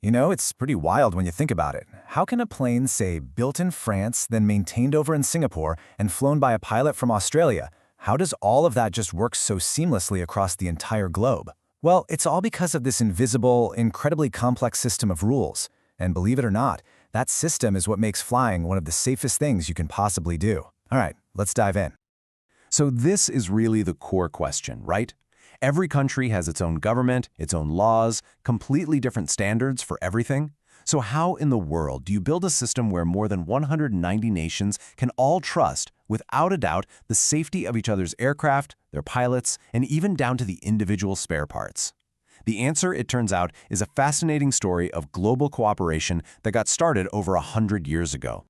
You know, it's pretty wild when you think about it. How can a plane, say, built in France, then maintained over in Singapore, and flown by a pilot from Australia, how does all of that just work so seamlessly across the entire globe? Well, it's all because of this invisible, incredibly complex system of rules. And believe it or not, that system is what makes flying one of the safest things you can possibly do. All right, let's dive in. So this is really the core question, right? Every country has its own government, its own laws, completely different standards for everything. So how in the world do you build a system where more than 190 nations can all trust, without a doubt, the safety of each other's aircraft, their pilots, and even down to the individual spare parts? The answer, it turns out, is a fascinating story of global cooperation that got started over 100 years ago.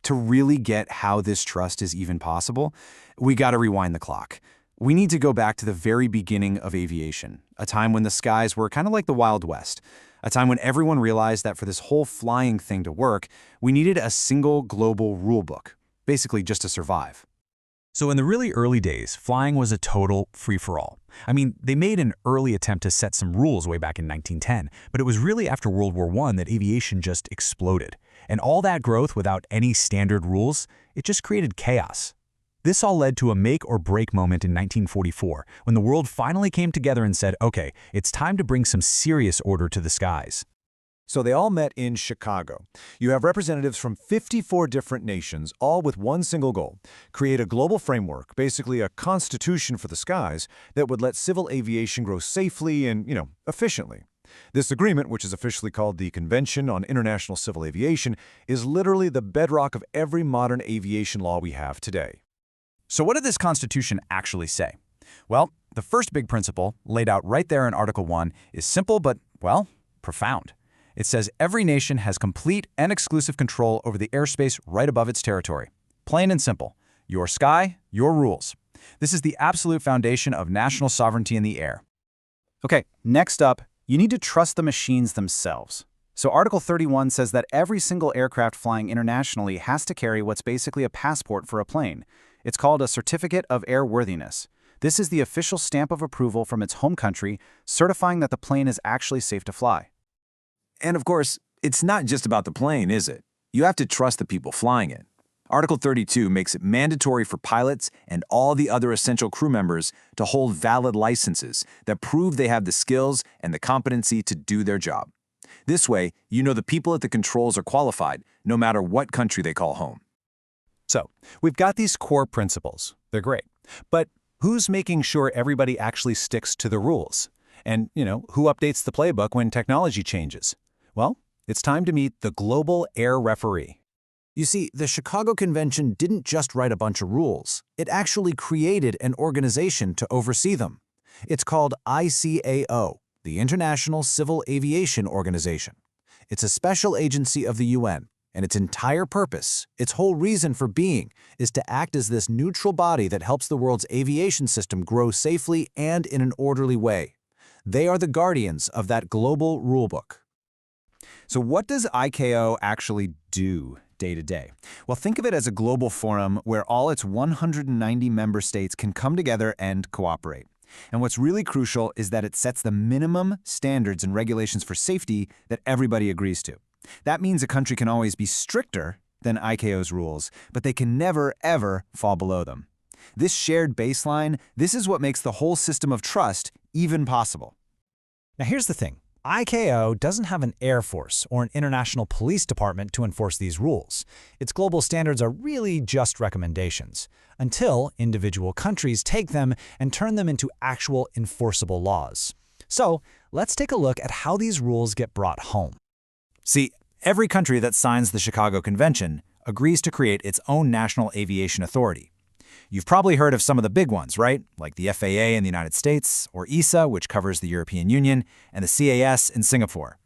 To really get how this trust is even possible, we got to rewind the clock. We need to go back to the very beginning of aviation, a time when the skies were kind of like the Wild West, a time when everyone realized that for this whole flying thing to work, we needed a single global rulebook, basically just to survive. So in the really early days, flying was a total free-for-all. I mean, they made an early attempt to set some rules way back in 1910, but it was really after World War I that aviation just exploded. And all that growth without any standard rules, it just created chaos. This all led to a make-or-break moment in 1944, when the world finally came together and said, okay, it's time to bring some serious order to the skies. So they all met in Chicago. You have representatives from 54 different nations, all with one single goal: create a global framework, basically a constitution for the skies, that would let civil aviation grow safely and, efficiently. This agreement, which is officially called the Convention on International Civil Aviation, is literally the bedrock of every modern aviation law we have today. So what did this Constitution actually say? Well, the first big principle, laid out right there in Article 1, is simple but, well, profound. It says every nation has complete and exclusive control over the airspace right above its territory. Plain and simple. Your sky, your rules. This is the absolute foundation of national sovereignty in the air. Okay, next up, you need to trust the machines themselves. So Article 31 says that every single aircraft flying internationally has to carry what's basically a passport for a plane. It's called a Certificate of Airworthiness. This is the official stamp of approval from its home country, certifying that the plane is actually safe to fly. And of course, it's not just about the plane, is it? You have to trust the people flying it. Article 32 makes it mandatory for pilots and all the other essential crew members to hold valid licenses that prove they have the skills and the competency to do their job. This way, you know the people at the controls are qualified, no matter what country they call home. So, we've got these core principles. They're great. But who's making sure everybody actually sticks to the rules? And, who updates the playbook when technology changes? Well, it's time to meet the global air referee. You see, the Chicago Convention didn't just write a bunch of rules. It actually created an organization to oversee them. It's called ICAO, the International Civil Aviation Organization. It's a special agency of the UN, and its entire purpose, its whole reason for being, is to act as this neutral body that helps the world's aviation system grow safely and in an orderly way. They are the guardians of that global rulebook. So what does ICAO actually do day to day? Well, think of it as a global forum where all its 190 member states can come together and cooperate. And what's really crucial is that it sets the minimum standards and regulations for safety that everybody agrees to. That means a country can always be stricter than ICAO's rules, but they can never, ever fall below them. This shared baseline, this is what makes the whole system of trust even possible. Now here's the thing. ICAO doesn't have an air force or an international police department to enforce these rules. Its global standards are really just recommendations, until individual countries take them and turn them into actual enforceable laws. So let's take a look at how these rules get brought home. See, every country that signs the Chicago Convention agrees to create its own national aviation authority. You've probably heard of some of the big ones, right? Like the FAA in the United States, or EASA, which covers the European Union, and the CAS in Singapore.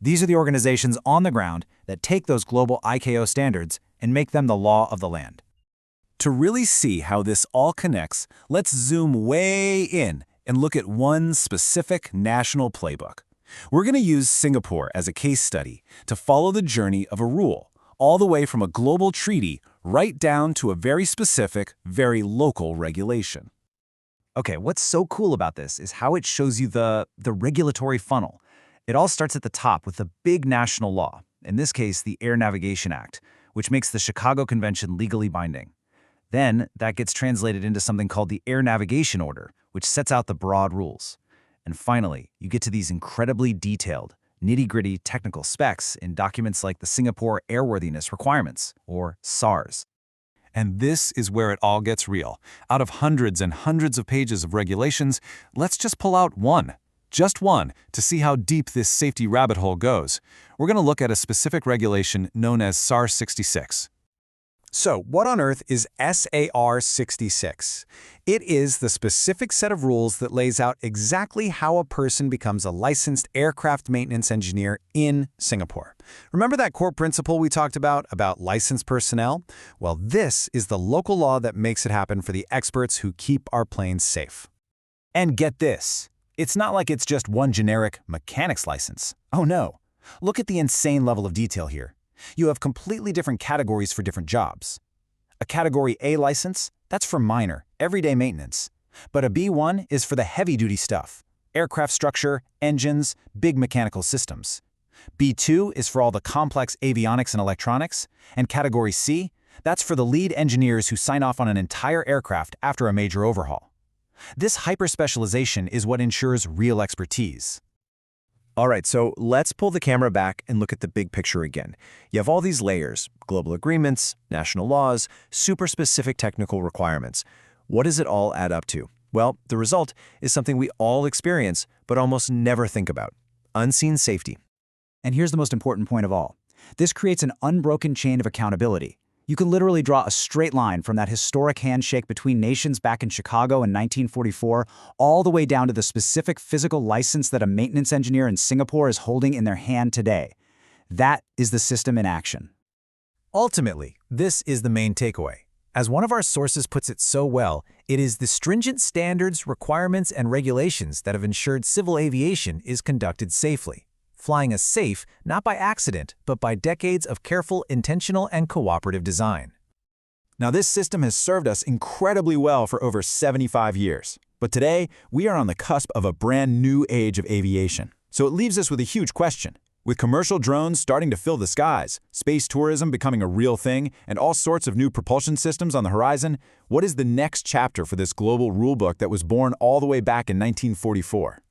These are the organizations on the ground that take those global ICAO standards and make them the law of the land. To really see how this all connects, let's zoom way in and look at one specific national playbook. We're going to use Singapore as a case study to follow the journey of a rule, all the way from a global treaty right down to a very specific, very local regulation. Okay, what's so cool about this is how it shows you the regulatory funnel. It all starts at the top with the big national law, in this case, the Air Navigation Act, which makes the Chicago Convention legally binding. Then, that gets translated into something called the Air Navigation Order, which sets out the broad rules. And finally, you get to these incredibly detailed, nitty-gritty technical specs in documents like the Singapore Airworthiness Requirements, or SARS. And this is where it all gets real. Out of hundreds and hundreds of pages of regulations, let's just pull out one. Just one, to see how deep this safety rabbit hole goes. We're going to look at a specific regulation known as SAR 66. So, what on earth is SAR 66? It is the specific set of rules that lays out exactly how a person becomes a licensed aircraft maintenance engineer in Singapore. Remember that core principle we talked about licensed personnel? Well, this is the local law that makes it happen for the experts who keep our planes safe. And get this, it's not like it's just one generic mechanic's license. Oh no. Look at the insane level of detail here. You have completely different categories for different jobs. A Category A license, that's for minor, everyday maintenance. But a B1 is for the heavy-duty stuff, aircraft structure, engines, big mechanical systems. B2 is for all the complex avionics and electronics. And Category C, that's for the lead engineers who sign off on an entire aircraft after a major overhaul. This hyper-specialization is what ensures real expertise. All right, so let's pull the camera back and look at the big picture again. You have all these layers, global agreements, national laws, super specific technical requirements. What does it all add up to? Well, the result is something we all experience, but almost never think about: unseen safety. And here's the most important point of all. This creates an unbroken chain of accountability. You can literally draw a straight line from that historic handshake between nations back in Chicago in 1944 all the way down to the specific physical license that a maintenance engineer in Singapore is holding in their hand today. That is the system in action. Ultimately, this is the main takeaway. As one of our sources puts it so well, it is the stringent standards, requirements, and regulations that have ensured civil aviation is conducted safely. Flying is safe not by accident, but by decades of careful, intentional, and cooperative design. Now, this system has served us incredibly well for over 75 years. But today, we are on the cusp of a brand new age of aviation. So it leaves us with a huge question. With commercial drones starting to fill the skies, space tourism becoming a real thing, and all sorts of new propulsion systems on the horizon, what is the next chapter for this global rulebook that was born all the way back in 1944?